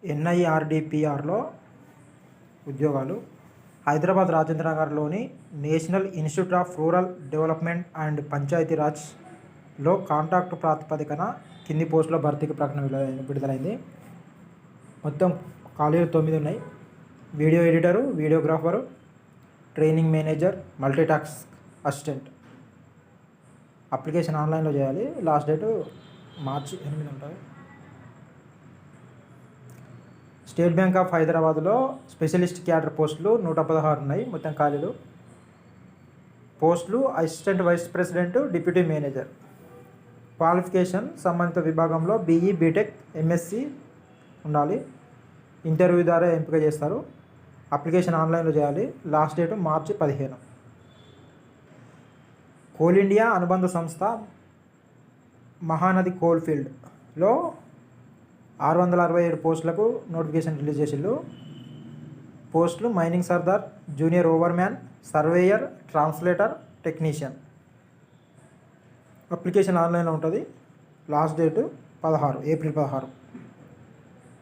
NIRDPRలో ఉద్యోగాలు. హైదరాబాద్ రాజేంద్ర నగర్లోని national institute of rural development and పంచాయతీరాజ్లో కాంట్రాక్టు ప్రాతిపదికన కింది పోస్టుల భర్తీకి ప్రకటన విడుదలైంది. మొత్తం ఖాళీలు 9 ఉన్నాయి. Video editor, videographer, training manager, multitask assistant. Application ఆన్లైన్లో చేయాలి. లాస్ట్ డేటు మార్చి 8 ఉంటుంది. స్టేట్ బ్యాంక్ ఆఫ్ హైదరాబాద్లో స్పెషలిస్ట్ క్యాడర్ పోస్టులు 116 ఉన్నాయి. మొత్తం ఖాళీలు. పోస్టులు assistant vice president, deputy manager. Qualification సంబంధిత విభాగంలో BE, బీటెక్, MSc ఉండాలి. ఇంటర్వ్యూ ద్వారా ఎంపిక చేస్తారు. అప్లికేషన్ ఆన్లైన్లో చేయాలి. Last date March 15. Coal India అనుబంధ సంస్థ మహానది కోల్ ఫీల్డ్లో 667 పోస్టులకు నోటిఫికేషన్ రిలీజ్ చేసిళ్ళు. పోస్టులు mining Sardar, junior overman, surveyor, translator, technician. Application ఆన్లైన్లో ఉంటుంది. Last date April 16.